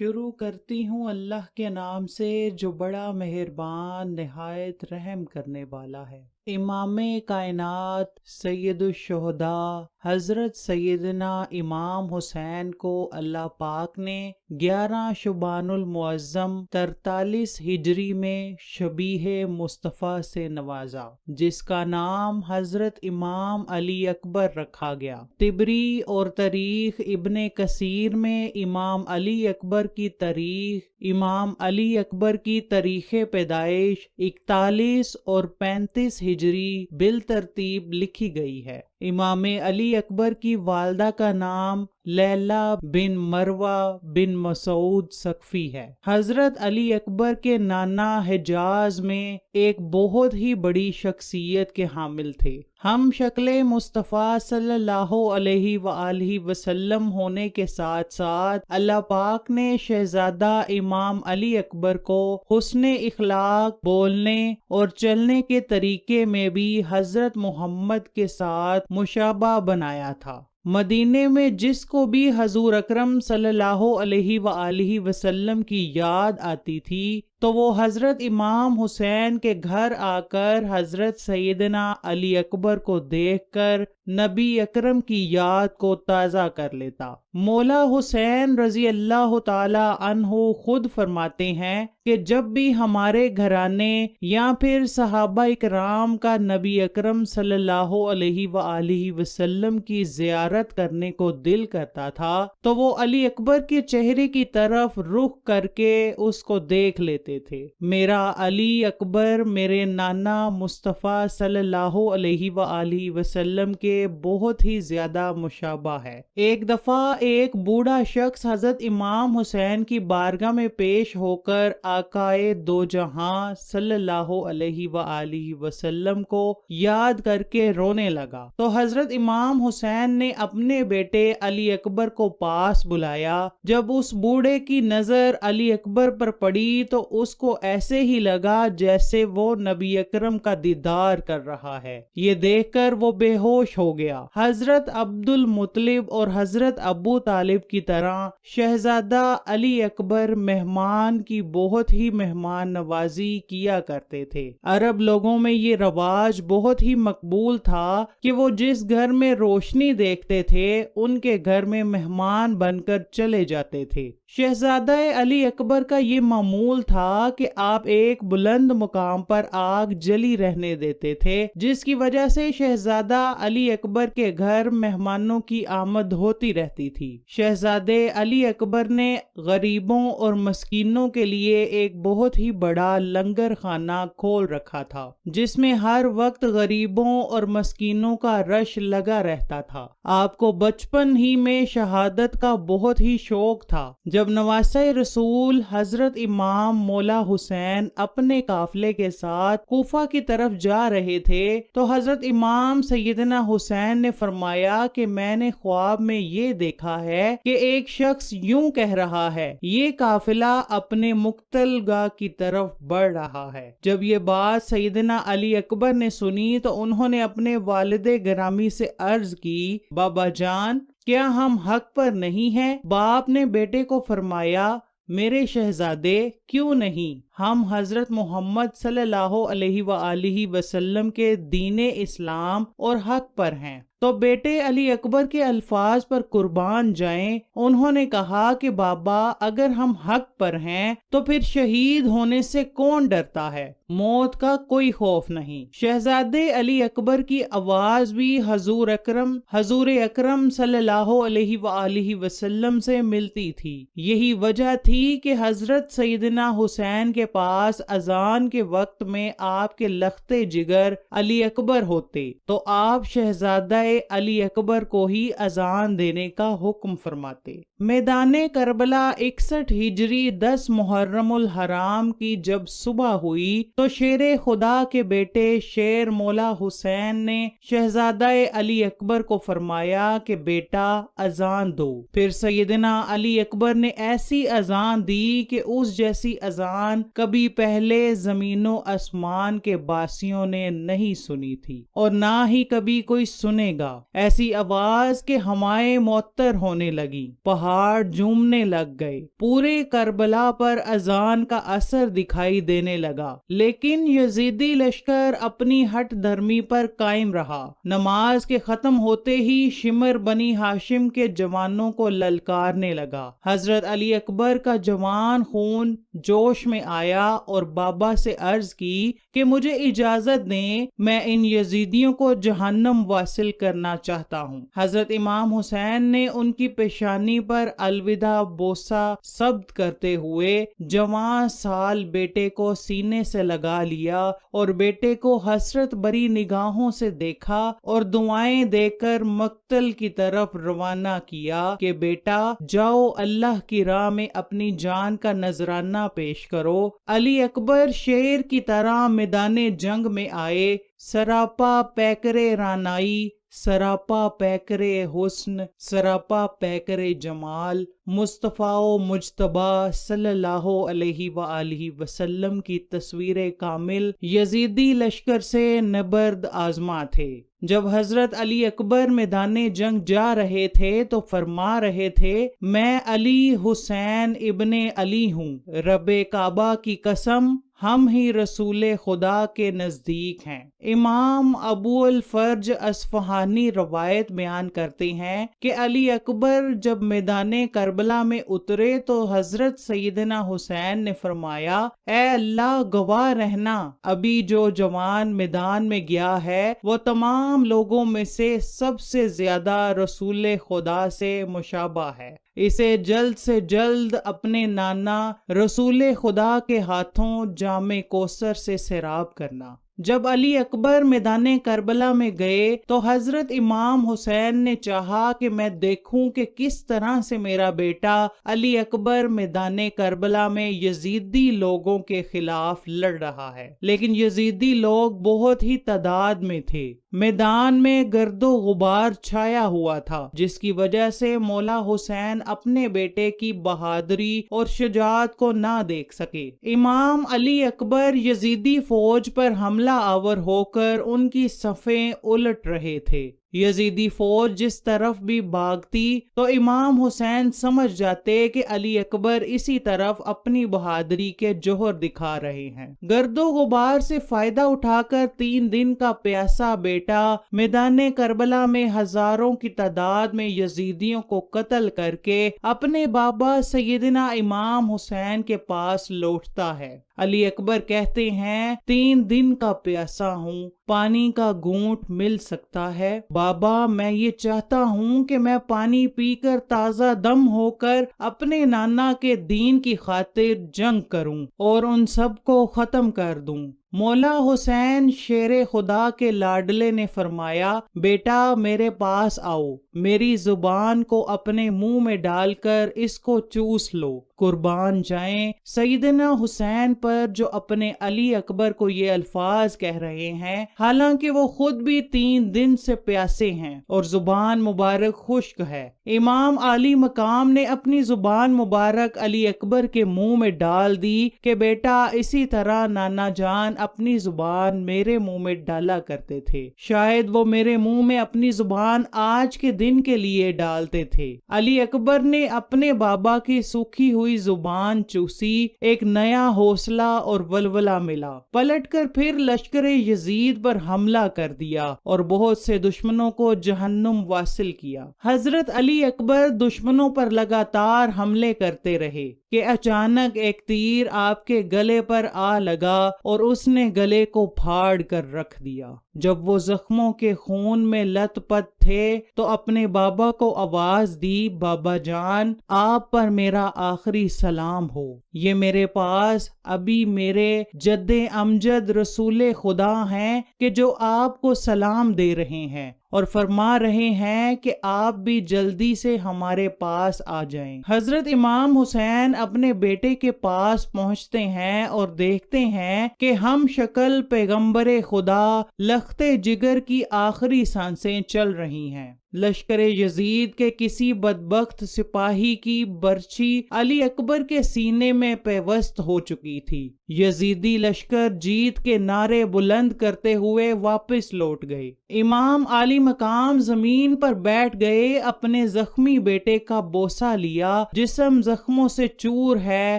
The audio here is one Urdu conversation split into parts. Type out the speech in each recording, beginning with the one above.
شروع کرتی ہوں اللہ کے نام سے جو بڑا مہربان نہایت رحم کرنے والا ہے۔ امام کائنات سید الشہداء حضرت سیدنا امام حسین کو اللہ پاک نے 11 شعبان المعظم 43 ہجری میں شبیہ مصطفیٰ سے نوازا، جس کا نام حضرت امام علی اکبر رکھا گیا۔ طبری اور تاریخ ابن کثیر میں امام علی اکبر کی تاریخ، امام علی اکبر کی تاریخ پیدائش 41 اور 35 ہجری بالترتیب لکھی گئی ہے۔ امام علی اکبر کی والدہ کا نام لیلہ بن مروہ بن مسعود ثقفی ہے۔ حضرت علی اکبر کے نانا حجاز میں ایک بہت ہی بڑی شخصیت کے حامل تھے۔ ہم شکل مصطفیٰ صلی اللہ علیہ وآلہ وسلم ہونے کے ساتھ ساتھ اللہ پاک نے شہزادہ امام علی اکبر کو حسن اخلاق، بولنے اور چلنے کے طریقے میں بھی حضرت محمد کے ساتھ مشابہ بنایا تھا۔ مدینے میں جس کو بھی حضور اکرم صلی اللہ علیہ وآلہ وسلم کی یاد آتی تھی تو وہ حضرت امام حسین کے گھر آ کر حضرت سیدنا علی اکبر کو دیکھ کر نبی اکرم کی یاد کو تازہ کر لیتا۔ مولا حسین رضی اللہ تعالی عنہ خود فرماتے ہیں کہ جب بھی ہمارے گھرانے یا پھر صحابہ اکرام کا نبی اکرم صلی اللہ علیہ وآلہ وسلم کی زیارت کرنے کو دل کرتا تھا تو وہ علی اکبر کے چہرے کی طرف رخ کر کے اس کو دیکھ لیتے تھے۔ میرا علی اکبر میرے نانا مصطفیٰ صلی اللہ علیہ وآلہ وسلم کے بہت ہی زیادہ مشابہ ہے۔ ایک دفعہ ایک بوڑھا شخص حضرت امام حسین کی بارگاہ میں پیش ہو کر آقائے دو جہاں صلی اللہ علیہ وآلہ وسلم کو یاد کر کے رونے لگا تو حضرت امام حسین نے اپنے بیٹے علی اکبر کو پاس بلایا۔ جب اس بوڑھے کی نظر علی اکبر پر پڑی تو اس کو ایسے ہی لگا جیسے وہ نبی اکرم کا دیدار کر رہا ہے۔ یہ دیکھ کر وہ بے ہوش ہو گیا۔ حضرت عبد المطلب اور حضرت ابو طالب کی طرح شہزادہ علی اکبر مہمان کی بہت ہی مہمان نوازی کیا کرتے تھے۔ عرب لوگوں میں یہ رواج بہت ہی مقبول تھا کہ وہ جس گھر میں روشنی دیکھتے تھے ان کے گھر میں مہمان بن کر چلے جاتے تھے۔ شہزادہ علی اکبر کا یہ معمول تھا کہ آپ ایک بلند مقام پر آگ جلی رہنے دیتے تھے، جس کی وجہ سے شہزادہ علی اکبر کے گھر مہمانوں کی آمد ہوتی رہتی تھی۔ شہزادے علی اکبر نے غریبوں اور مسکینوں کے لیے ایک بہت ہی بڑا لنگر خانہ کھول رکھا تھا، جس میں ہر وقت غریبوں اور مسکینوں کا رش لگا رہتا تھا۔ آپ کو بچپن ہی میں شہادت کا بہت ہی شوق تھا۔ جب نواسہ رسول حضرت امام مولا حسین اپنے قافلے کے ساتھ کوفہ کی طرف جا رہے تھے تو حضرت امام سیدنا حسین نے فرمایا کہ میں نے خواب میں یہ دیکھا ہے کہ ایک شخص یوں کہہ رہا ہے، یہ قافلہ اپنے مقتل گاہ کی طرف بڑھ رہا ہے۔ جب یہ بات سیدنا علی اکبر نے سنی تو انہوں نے اپنے والد گرامی سے عرض کی، بابا جان کیا ہم حق پر نہیں ہیں؟ باپ نے بیٹے کو فرمایا، میرے شہزادے کیوں نہیں، ہم حضرت محمد صلی اللہ علیہ وآلہ وسلم کے دین اسلام اور حق پر ہیں۔ تو بیٹے علی اکبر کے الفاظ پر قربان جائیں، انہوں نے کہا کہ بابا اگر ہم حق پر ہیں تو پھر شہید ہونے سے کون ڈرتا ہے؟ موت کا کوئی خوف نہیں۔ شہزادے علی اکبر کی آواز بھی حضور اکرم صلی اللہ علیہ وآلہ وسلم سے ملتی تھی۔ یہی وجہ تھی کہ حضرت سیدنا حسین کے پاس اذان کے وقت میں آپ کے لختے جگر علی اکبر ہوتے تو آپ شہزادہ علی اکبر کو ہی اذان دینے کا حکم فرماتے۔ میدان کربلا 61 ہجری 10 محرم الحرام کی جب صبح ہوئی تو شیر خدا کے بیٹے شیر مولا حسین نے شہزادہ علی اکبر کو فرمایا کہ بیٹا اذان دو۔ پھر سیدنا علی اکبر نے ایسی اذان دی کہ اس جیسی اذان کبھی پہلے زمین و آسمان کے باسیوں نے نہیں سنی تھی اور نہ ہی کبھی کوئی سنے گا۔ ایسی آواز کہ ہوائیں معطر ہونے لگی، پہاڑ پہاڑ جھومنے لگ گئے، پورے کربلا پر اذان کا اثر دکھائی دینے لگا، لیکن یزیدی لشکر اپنی ہٹ دھرمی پر قائم رہا۔ نماز کے ختم ہوتے ہی شمر بنی ہاشم کے جوانوں کو للکارنے لگا۔ حضرت علی اکبر کا جوان خون جوش میں آیا اور بابا سے عرض کی کہ مجھے اجازت دیں، میں ان یزیدیوں کو جہنم واصل کرنا چاہتا ہوں۔ حضرت امام حسین نے ان کی پیشانی پر الوداع بوسہ ثبت کرتے ہوئے جوان سال بیٹے کو سینے سے لگا لیا اور بیٹے کو حسرت بری نگاہوں سے دیکھا اور دعائیں دے کر مقتل کی طرف روانہ کیا کہ بیٹا جاؤ، اللہ کی راہ میں اپنی جان کا نذرانہ پیش کرو۔ علی اکبر شیر کی طرح میدان جنگ میں آئے، سراپا پیکرے رانائی، سراپا پیکرے حسن، سراپا پیکرے جمال، مصطفیٰ و مجتبیٰ صلی اللہ علیہ وآلہ وسلم کی تصویر کامل یزیدی لشکر سے نبرد آزما تھے۔ جب حضرت علی اکبر میدان جنگ جا رہے تھے تو فرما رہے تھے، میں علی حسین ابن علی ہوں، رب کعبہ کی قسم ہم ہی رسول خدا کے نزدیک ہیں۔ امام ابو الفرج اصفہانی روایت بیان کرتے ہیں کہ علی اکبر جب میدان کربلا میں اترے تو حضرت سیدنا حسین نے فرمایا، اے اللہ گواہ رہنا، ابھی جو جوان میدان میں گیا ہے وہ تمام لوگوں میں سے سب سے زیادہ رسول خدا سے مشابہ ہے، اسے جلد سے جلد اپنے نانا رسول خدا کے ہاتھوں جام کوثر سے سیراب کرنا۔ جب علی اکبر میدان کربلا میں گئے تو حضرت امام حسین نے چاہا کہ میں دیکھوں کہ کس طرح سے میرا بیٹا علی اکبر میدان کربلا میں یزیدی لوگوں کے خلاف لڑ رہا ہے، لیکن یزیدی لوگ بہت ہی تعداد میں تھے، میدان میں گرد و غبار چھایا ہوا تھا، جس کی وجہ سے مولا حسین اپنے بیٹے کی بہادری اور شجاعت کو نہ دیکھ سکے۔ امام علی اکبر یزیدی فوج پر حملہ آور ہو کر ان کی صفیں الٹ رہے تھے۔ یزیدی فوج جس طرف بھی بھاگتی تو امام حسین سمجھ جاتے کہ علی اکبر اسی طرف اپنی بہادری کے جوہر دکھا رہے ہیں۔ گرد و غبار سے فائدہ اٹھا کر 3 دن کا پیاسا بیٹا میدان کربلا میں ہزاروں کی تعداد میں یزیدیوں کو قتل کر کے اپنے بابا سیدنا امام حسین کے پاس لوٹتا ہے۔ علی اکبر کہتے ہیں، 3 دن کا پیاسا ہوں، پانی کا گھونٹ مل سکتا ہے؟ بابا میں یہ چاہتا ہوں کہ میں پانی پی کر تازہ دم ہو کر اپنے نانا کے دین کی خاطر جنگ کروں اور ان سب کو ختم کر دوں۔ مولا حسین شیر خدا کے لاڈلے نے فرمایا، بیٹا میرے پاس آؤ، میری زبان کو اپنے منہ میں ڈال کر اس کو چوس لو، قربان جائیں۔ سیدنا حسین پر جو اپنے علی اکبر کو یہ الفاظ کہہ رہے ہیں، حالانکہ وہ خود بھی 3 دن سے پیاسے ہیں اور زبان مبارک خشک ہے، امام عالی مقام نے اپنی زبان مبارک علی اکبر کے منہ میں ڈال دی کہ بیٹا اسی طرح نانا جان اپنی زبان میرے منہ میں ڈالا کرتے تھے، شاید وہ میرے منہ میں اپنی زبان آج کے دن کے لیے ڈالتے تھے۔ علی اکبر نے اپنے بابا کی سوکھی ہوئی زبان چوسی، ایک نیا حوصلہ اور ولولہ ملا، پلٹ کر پھر لشکر یزید پر حملہ کر دیا اور بہت سے دشمنوں کو جہنم واصل کیا۔ حضرت علی اکبر دشمنوں پر لگاتار حملے کرتے رہے کہ اچانک ایک تیر آپ کے گلے پر آ لگا اور اس نے گلے کو پھاڑ کر رکھ دیا۔ جب وہ زخموں کے خون میں لت پت تھے تو اپنے بابا کو آواز دی، بابا جان آپ پر میرا آخری سلام ہو، یہ میرے پاس ابھی میرے جد امجد رسول خدا ہیں کہ جو آپ کو سلام دے رہے ہیں اور فرما رہے ہیں کہ آپ بھی جلدی سے ہمارے پاس آ جائیں۔ حضرت امام حسین اپنے بیٹے کے پاس پہنچتے ہیں اور دیکھتے ہیں کہ ہم شکل پیغمبر خدا لخت جگر کی آخری سانسیں چل رہی ہیں۔ لشکر یزید کے کسی بدبخت سپاہی کی برچی علی اکبر کے سینے میں پیوست ہو چکی تھی۔ یزیدی لشکر جیت کے نعرے بلند کرتے ہوئے واپس لوٹ گئے۔ امام عالی مقام زمین پر بیٹھ گئے، اپنے زخمی بیٹے کا بوسہ لیا۔ جسم زخموں سے چور ہے،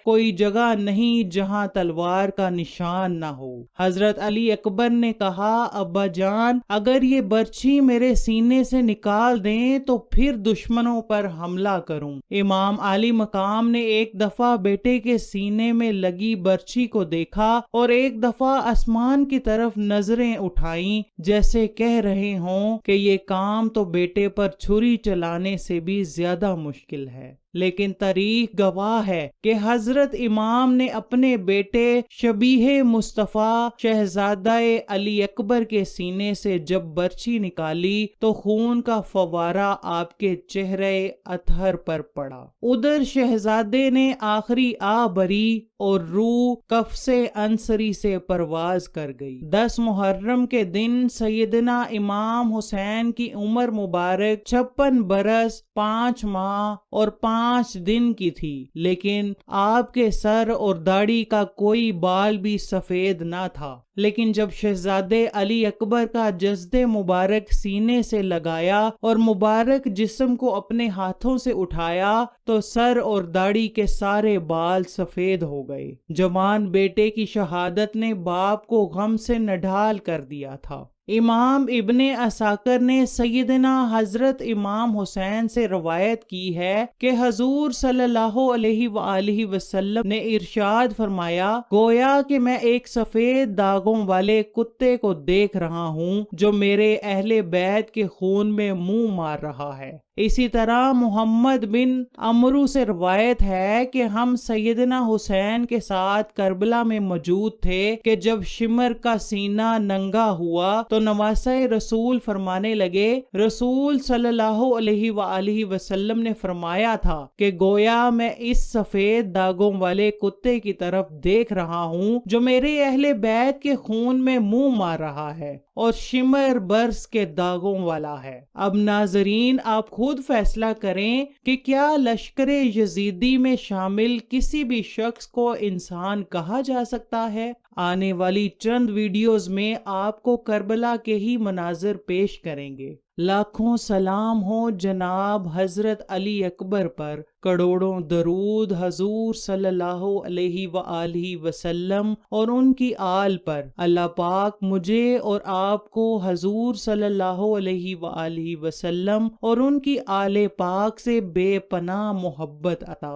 کوئی جگہ نہیں جہاں تلوار کا نشان نہ ہو۔ حضرت علی اکبر نے کہا، ابا جان، اگر یہ برچھی میرے سینے سے نکال دیں تو پھر دشمنوں پر حملہ کروں۔ امام عالی مقام نے ایک دفعہ بیٹے کے سینے میں لگی برچھی کو دیکھا اور ایک دفعہ آسمان کی طرف نظریں اٹھائیں، جیسے کہہ رہے ہوں کہ یہ کام تو بیٹے پر چھری چلانے سے بھی زیادہ مشکل ہے۔ لیکن تاریخ گواہ ہے کہ حضرت امام نے اپنے بیٹے شبیہ مصطفیٰ شہزادہ علی اکبر کے سینے سے جب برچھی نکالی تو خون کا فوارہ آپ کے چہرے اطہر پر پڑا۔ ادھر شہزادے نے آخری آہ بھری اور روح قفس انصری سے پرواز کر گئی۔ 10 محرم کے دن سیدنا امام حسین کی عمر مبارک 56 برس 5 ماہ اور 5 دن کی تھی، لیکن آپ کے سر اور داڑھی کا کوئی بال بھی سفید نہ تھا۔ لیکن جب شہزادے علی اکبر کا جسد مبارک سینے سے لگایا اور مبارک جسم کو اپنے ہاتھوں سے اٹھایا تو سر اور داڑھی کے سارے بال سفید ہو گئے۔ جوان بیٹے کی شہادت نے باپ کو غم سے نڈھال کر دیا تھا۔ امام ابن عساکر نے سیدنا حضرت امام حسین سے روایت کی ہے کہ حضور صلی اللہ علیہ وآلہ وسلم نے ارشاد فرمایا، گویا کہ میں ایک سفید داغوں والے کتے کو دیکھ رہا ہوں جو میرے اہل بیت کے خون میں منہ مار رہا ہے۔ اسی طرح محمد بن عمرو سے روایت ہے کہ ہم سیدنا حسین کے ساتھ کربلا میں موجود تھے کہ جب شمر کا سینہ ننگا ہوا تو نواسہ رسول فرمانے لگے، رسول صلی اللہ علیہ وآلہ وسلم نے فرمایا تھا کہ گویا میں اس سفید داغوں والے کتے کی طرف دیکھ رہا ہوں جو میرے اہل بیت کے خون میں منہ مار رہا ہے اور شمر برس کے داغوں والا ہے۔ اب ناظرین، آپ خود فیصلہ کریں کہ کیا لشکر یزیدی میں شامل کسی بھی شخص کو انسان کہا جا سکتا ہے؟ آنے والی چند ویڈیوز میں آپ کو کربلا کے ہی مناظر پیش کریں گے۔ لاکھوں سلام ہو جناب حضرت علی اکبر پر، کروڑوں درود حضور صلی اللہ علیہ وآلہ وسلم اور ان کی آل پر۔ اللہ پاک مجھے اور آپ کو حضور صلی اللہ علیہ وآلہ وسلم اور ان کی آل پاک سے بے پناہ محبت عطا